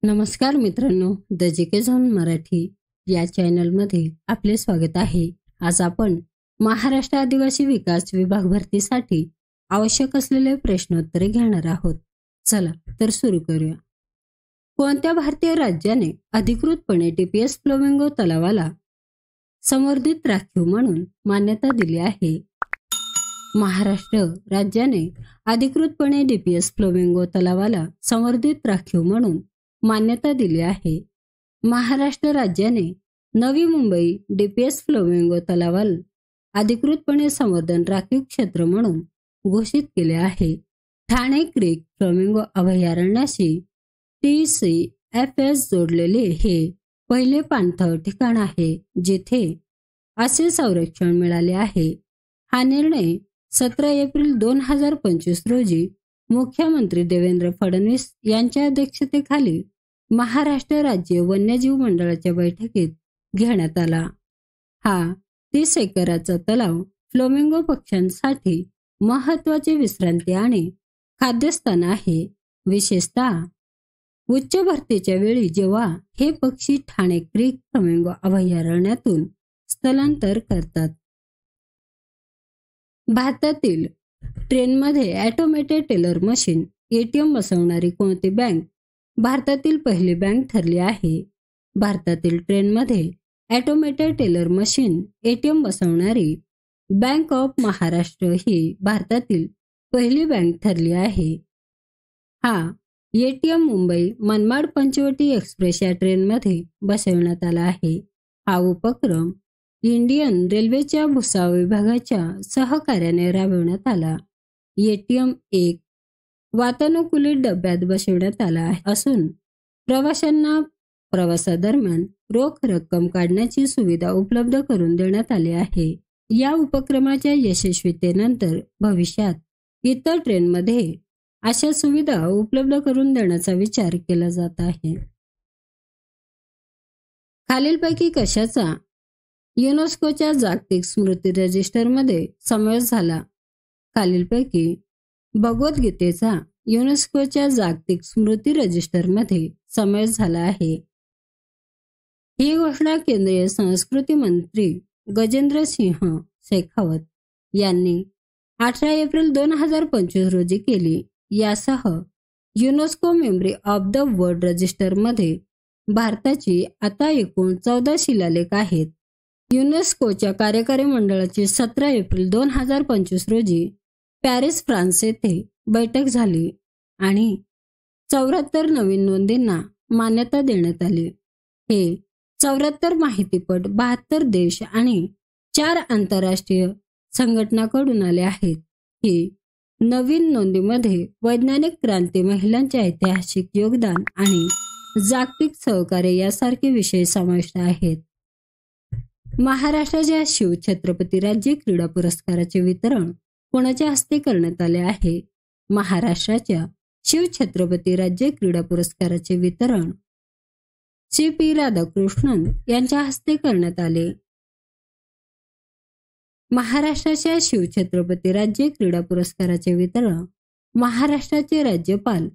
नमस्कार मित्रांनो, the GK zone Marathi या चॅनलमध्ये आपले स्वागत आहे. आज आपण महाराष्ट्र आदिवासी विकास विभाग भरतीसाठी आवश्यक असलेले प्रश्नोत्तरे घेणार आहोत. चला तर सुरू करूया. कोणत्या भारतीय राज्याने अधिकृतपणे टीपीएस फ्लेमिंगो तलावाला संवर्धित राखीव म्हणून मान्यता दिली आहे? महाराष्ट्र राज्याने अधिकृतपणे टीपीएस फ्लेमिंगो तलावाला संवर्धित राखीव म्हणून मान्यता दिली आहे. महाराष्ट्र राज्याने नवी मुंबई डीपीएस फ्लेमिंगो तलावाला अधिकृतपणे संवर्धन राखीव क्षेत्र म्हणून घोषित केले आहे. ठाणे क्रीक फ्लेमिंगो अभयारण्याशी TCFS जोडलेले हे पहिले पाणथळ ठिकाण आहे जिथे असे संरक्षण मिळाले आहे. हा निर्णय 17 एप्रिल 2025 रोजी मुख्यमंत्री देवेंद्र फडणवीस यांच्या अध्यक्षतेखाली महाराष्ट्र राज्य वन्यजीव मंडळाच्या बैठकीत घेण्यात आला. हा 30 एकराचा तलाव फ्लेमिंगो पक्ष्यांसाठी महत्त्वाचे विश्रांती आणि खाद्यस्थान आहे. विशेषतः उच्च भरतीच्या वेळी जेव्हा हे पक्षी ठाणे क्रीक फ्लेमिंगो अभयारण्यातून स्थलांतर करतात. भारतातील ट्रेनमध्ये ऑटोमेटेड टेलर मशीन ATM बसवणारी कोणती बँक भारतातील पहिली बँक ठरली आहे? भारतातील ट्रेनमध्ये ऑटोमेटेड टेलर मशीन ATM बसवणारी बँक ऑफ महाराष्ट्र ही भारतातील पहिली बँक ठरली आहे. हा ATM मुंबई मनमाड पंचवटी एक्सप्रेस या ट्रेनमध्ये बसवण्यात आला आहे. हा उपक्रम इंडियन रेल्वेच्या भुसावळ विभागाच्या सहकार्याने राबवण्यात आला. ATM एक वातानुकूलित डब्यात बसवण्यात आला असून प्रवाशांना प्रवासादरम्यान रोख रक्कम काढण्याची सुविधा उपलब्ध करून देण्यात आली आहे. या उपक्रमाच्या यशस्वीतेनंतर भविष्यात इतर ट्रेनमध्ये अशा सुविधा उपलब्ध करून देण्याचा विचार केला जात आहे. खालीलपैकी कशाचा युनेस्कोच्या जागतिक स्मृती रजिस्टरमध्ये समावेश झाला? खालीलपैकी भगवद्गीतेचा युनेस्कोच्या जागतिक स्मृती रजिस्टरमध्ये समावेश झाला आहे. ही घोषणा केंद्रीय संस्कृती मंत्री गजेंद्र सिंह शेखावत यांनी 18 एप्रिल 2025 रोजी केली. यासह UNESCO memory of the world रजिस्टरमध्ये भारताची आता एकूण 14 शिलालेख आहेत. युनेस्कोच्या कार्यकारी मंडळाची 17 एप्रिल 2025 रोजी पॅरिस फ्रान्स येथे बैठक झाली आणि 74 नवीन नोंदींना मान्यता देण्यात आली. हे 74 माहितीपट 72 देश आणि 4 आंतरराष्ट्रीय संघटनांकडून आले आहेत. ही नवीन नोंदीमध्ये वैज्ञानिक क्रांती, महिलांचे ऐतिहासिक योगदान आणि जागतिक सहकार्य यासारखे विषय समाविष्ट आहेत. महाराष्ट्राच्या शिवछत्रपती राज्य क्रीडा पुरस्काराचे वितरण कोणाच्या हस्ते करण्यात आले आहे? महाराष्ट्राच्या शिवछत्रपती राज्य क्रीडा पुरस्काराचे वितरण CP राधाकृष्णन यांच्या हस्ते करण्यात आले. महाराष्ट्राच्या शिवछत्रपती राज्य क्रीडा पुरस्काराचे वितरण महाराष्ट्राचे राज्यपाल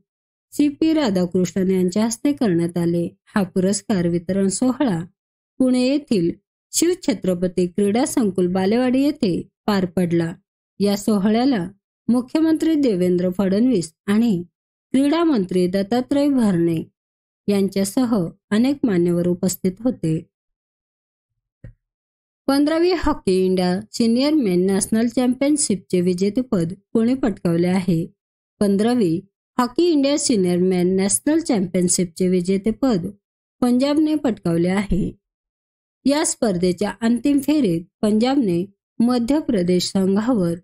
CP राधाकृष्णन यांच्या हस्ते करण्यात आले. हा पुरस्कार वितरण सोहळा पुणे येथील शिवछत्रपती क्रीडा संकुल बालेवाडी येथे पार पडला. या सोहळ्याला मुख्यमंत्री देवेंद्र फडणवीस आणि क्रीडा मंत्री दत्तात्रय भरणे यांच्यासह अनेक मान्यवर उपस्थित होते. 15वी hockey India senior men national चॅम्पियनशिपचे विजेतेपद कोणी पटकावले आहे? 15वी hockey India senior men national चॅम्पियनशिपचे विजेतेपद पंजाबने पटकावले आहे. या स्पर्धेच्या अंतिम फेरीत पंजाबने मध्य प्रदेश संघावर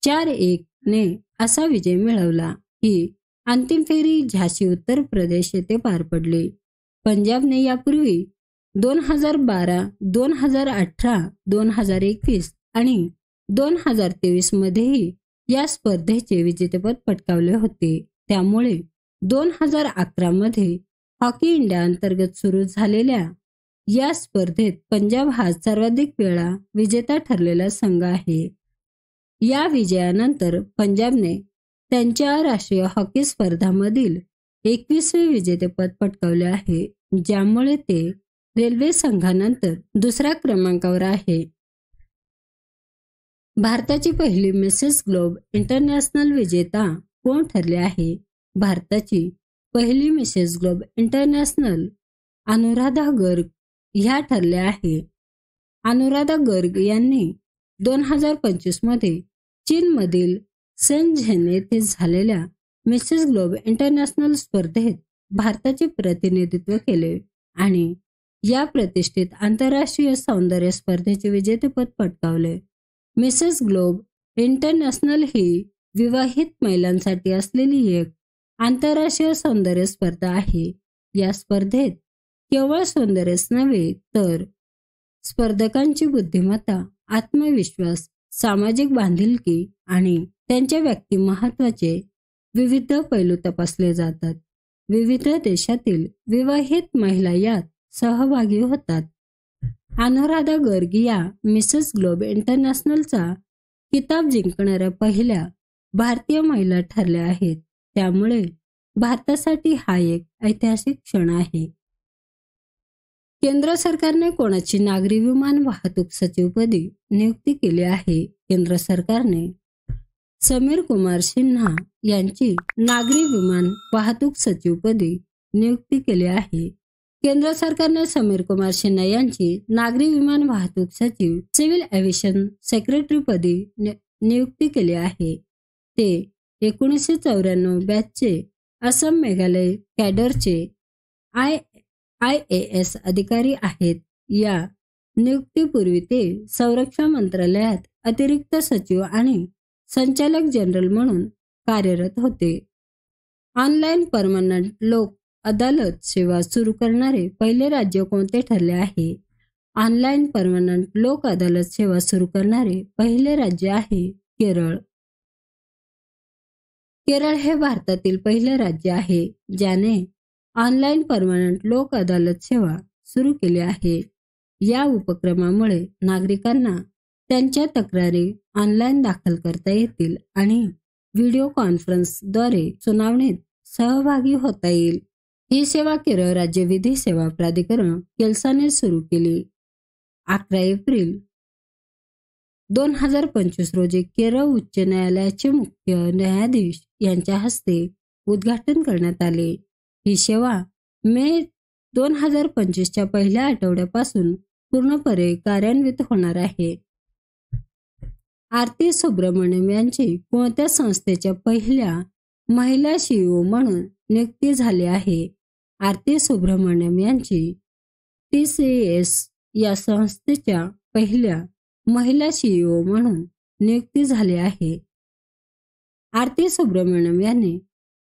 4-1 ने असा विजय मिळवला. ही अंतिम फेरी झाशी उत्तर प्रदेश येथे पार पडली. पंजाबने यापूर्वी 2012, 2018, 2021 आणि 2023 मध्येही या स्पर्धेचे विजेतेपद पटकावले होते. त्यामुळे 2011 मध्ये हॉकी इंडिया अंतर्गत सुरू झालेल्या या स्पर्धेत पंजाब हा सर्वाधिक वेळा विजेता ठरलेला संघ आहे. या विजयानंतर पंजाबने त्यांच्या राष्ट्रीय हॉकी स्पर्धांमधील 21वे विजेतेपद पटकावले आहे, ज्यामुळे ते रेल्वे संघानंतर दुसऱ्या क्रमांकावर आहे. भारताची पहिली मिसेस ग्लोब इंटरनॅशनल विजेता कोण ठरले आहे? भारताची पहिली Mrs globe international Anuradha Garg ह्या ठरल्या आहे. अनुराधा गर्ग यांनी 2025 मध्ये चीनमधील शेनझेन येथे झालेल्या मिसेस ग्लोब इंटरनॅशनल स्पर्धेत भारताचे प्रतिनिधित्व केले आणि या प्रतिष्ठित आंतरराष्ट्रीय सौंदर्य स्पर्धेचे विजेतेपद पटकावले. मिसेस ग्लोब इंटरनॅशनल ही विवाहित महिलांसाठी असलेली एक आंतरराष्ट्रीय सौंदर्य स्पर्धा आहे. या स्पर्धेत केवळ सौंदर्यच नव्हे तर स्पर्धकांची बुद्धिमत्ता, आत्मविश्वास, सामाजिक बांधिलकी आणि त्यांच्या व्यक्तिमत्त्वाचे विविध पैलू तपासले जातात. विविध देशातील विवाहित महिला यात सहभागी होतात. अनुराधा गर्ग या मिसेस ग्लोब इंटरनॅशनलचा किताब जिंकणाऱ्या पहिल्या भारतीय महिला ठरल्या आहेत. त्यामुळे भारतासाठी हा एक ऐतिहासिक क्षण आहे. केंद्र सरकारने कोणाची नागरी विमान वाहतूक सचिवपदी नियुक्ती केली आहे? केंद्र सरकारने समीर कुमार सिन्हा यांची नागरी विमान वाहतूक सचिवपदी नियुक्ती केली आहे. केंद्र सरकारने समीर कुमार सिन्हा यांची नागरी विमान वाहतूक सचिव सिव्हिल एव्हिएशन सेक्रेटरीपदी नियुक्ती केली आहे. ते 1994 बॅचचे असम मेघालय कॅडरचे IAS अधिकारी आहेत. या नियुक्तीपूर्वी ते संरक्षण मंत्रालयात अतिरिक्त सचिव आणि संचालक जनरल म्हणून कार्यरत होते. ऑनलाईन परमनंट लोक अदालत सेवा सुरू करणारे पहिले राज्य कोणते ठरले आहे? ऑनलाईन परमनंट लोक अदालत सेवा सुरू करणारे पहिले राज्य आहे केरळ. केरळ हे भारतातील पहिले राज्य आहे ज्याने ऑनलाईन परमनंट लोक अदालत सेवा सुरू केली आहे. या उपक्रमामुळे नागरिकांना त्यांच्या तक्रारी ऑनलाईन दाखल करता येतील आणि व्हिडिओ कॉन्फरन्सद्वारे सुनावणीत सहभागी होता येईल. ही सेवा केरळ राज्य विधी सेवा प्राधिकरण केल्साने सुरू केली. 11 एप्रिल 2025 रोजी केरळ उच्च न्यायालयाचे मुख्य न्यायाधीश यांच्या हस्ते उद्घाटन करण्यात आले. ही सेवा मे 2025च्या पहिल्या आठवड्यापासून पूर्णपणे कार्यान्वित होणार आहे. आरती सुब्रमण्यम यांची कोणत्या संस्थेच्या पहिल्या महिला CEO म्हणून नियुक्ती झाली आहे? आरती सुब्रमण्यम यांची TCS या संस्थेच्या पहिल्या महिला CEO म्हणून नियुक्ती झाली आहे. आरती सुब्रमण्यम यांनी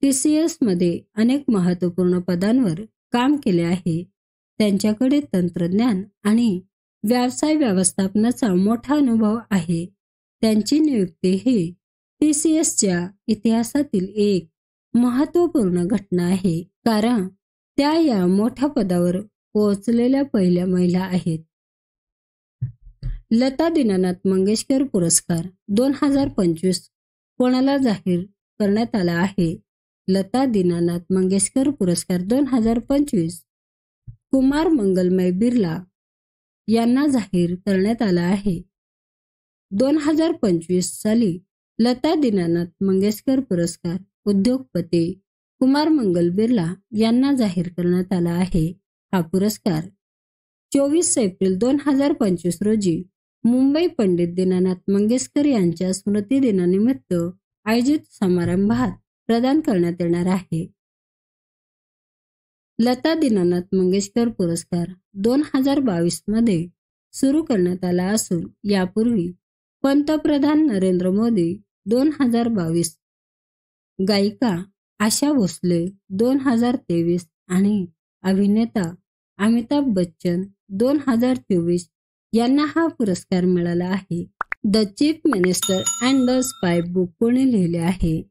TCS मध्ये अनेक महत्त्वपूर्ण पदांवर काम केले आहे. त्यांच्याकडे तंत्रज्ञान आणि व्यवसाय व्यवस्थापनाचा मोठा अनुभव आहे. त्यांची नियुक्ती ही TCSच्या इतिहासातील एक महत्त्वपूर्ण घटना आहे, कारण त्या या मोठ्या पदावर पोहोचलेल्या पहिल्या महिला आहेत. लता दीनानाथ मंगेशकर पुरस्कार 2025 कोणाला जाहीर करण्यात आला आहे? लता दीनानाथ मंगेशकर पुरस्कार 2025 कुमार मंगलमय बिर्ला यांना जाहीर करण्यात आला आहे. 2025 साली लता दीनानाथ मंगेशकर पुरस्कार उद्योगपती कुमार मंगल बिर्ला यांना जाहीर करण्यात आला आहे. हा पुरस्कार 24 एप्रिल 2025 रोजी मुंबई पंडित दीनानाथ मंगेशकर यांच्या स्मृतिदिनानिमित्त आयोजित समारंभात प्रदान करण्यात येणार आहे. लता दीनानाथ मंगेशकर पुरस्कार 2022 मध्ये सुरू करण्यात आला असून यापूर्वी पंतप्रधान नरेंद्र मोदी 2022, गायिका आशा भोसले 2023 आणि अभिनेता अमिताभ बच्चन 2024 यांना हा पुरस्कार मिळाला आहे. The chief minister and the spy book कोणी लिहिले आहे?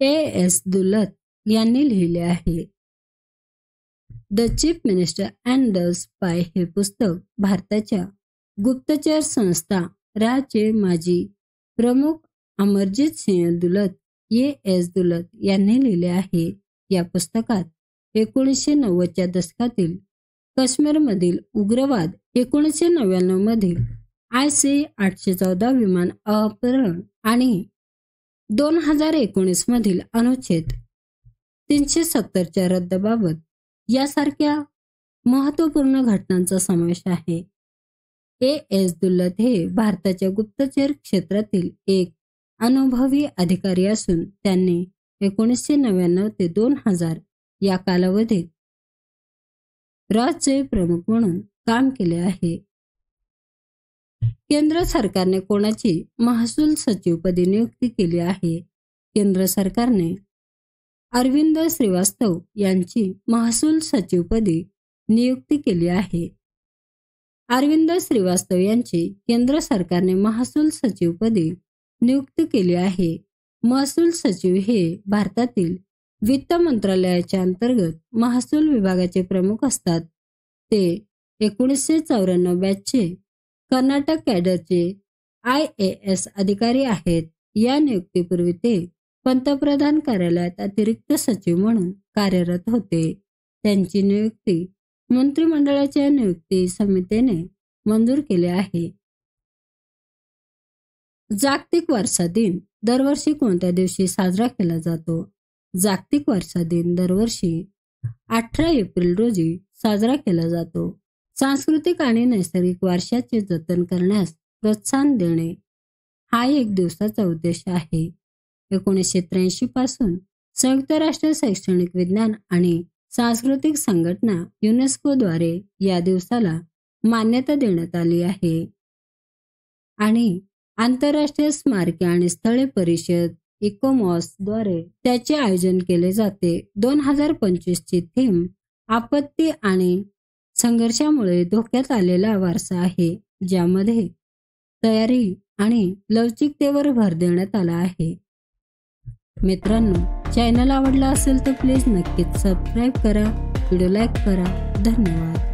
A.S. दुलत यांनी लिहिले आहे. The chief minister and the spy हे पुस्तक भारताच्या गुप्तचर संस्था राचे माजी प्रमुख अमरजीत सिंह दुलत A.S. दुलत यांनी लिहिले आहे. या पुस्तकात 1990च्या दशकातील काश्मीरमधील उग्रवाद, 1999 मधील IC-814 विमान अपहरण आणि 2019 मधील अनुच्छेद 370च्या रद्दबाबत यासारख्या महत्त्वपूर्ण घटनांचा समावेश आहे. A.S. दुल्लत हे भारताच्या गुप्तचर क्षेत्रातील एक अनुभवी अधिकारी असून त्यांनी 1999 ते 2000 या कालावधीत राज्य प्रमुख म्हणून काम केले आहे. केंद्र सरकारने कोणाची महसूल सचिवपदी नियुक्ती केली आहे? केंद्र सरकारने अरविंद श्रीवास्तव यांची महसूल सचिवपदी नियुक्ती केली आहे. अरविंद श्रीवास्तव यांची केंद्र सरकारने महसूल सचिवपदी नियुक्ती केली आहे. महसूल सचिव हे भारतातील वित्त मंत्रालयाच्या अंतर्गत महसूल विभागाचे प्रमुख असतात. ते 1994 बॅचचे कर्नाटक कॅडरचे IAS अधिकारी आहेत. या नियुक्तीपूर्वी ते पंतप्रधान कार्यालयात अतिरिक्त सचिव म्हणून कार्यरत होते. त्यांची नियुक्ती मंत्रिमंडळाच्या नियुक्ती समितीने मंजूर केले आहे. जागतिक वारसा दिन दरवर्षी कोणत्या दिवशी साजरा केला जातो? जागतिक वारसा दिन दरवर्षी 18 एप्रिल रोजी साजरा केला जातो. सांस्कृतिक आणि नैसर्गिक वारशाचे जतन करण्यास प्रोत्साहन देणे हा एक दिवसाचा उद्देश आहे. 1983 पासून संयुक्त राष्ट्र शैक्षणिक विज्ञान आणि सांस्कृतिक संघटना युनेस्कोद्वारे या दिवसाला मान्यता देण्यात आली आहे आणि आंतरराष्ट्रीय स्मारके आणि स्थळे परिषद ICOMOS द्वारे त्याचे आयोजन केले जाते. 2025 ची थीम आपत्ती आणि संघर्षामुळे धोक्यात आलेला वारसा आहे, ज्यामध्ये तयारी आणि लवचिकतेवर भर देण्यात आला आहे. मित्रांनो, चॅनल आवडला असेल तर प्लीज नक्कीच सबस्क्राईब करा, व्हिडिओ लाईक करा. धन्यवाद.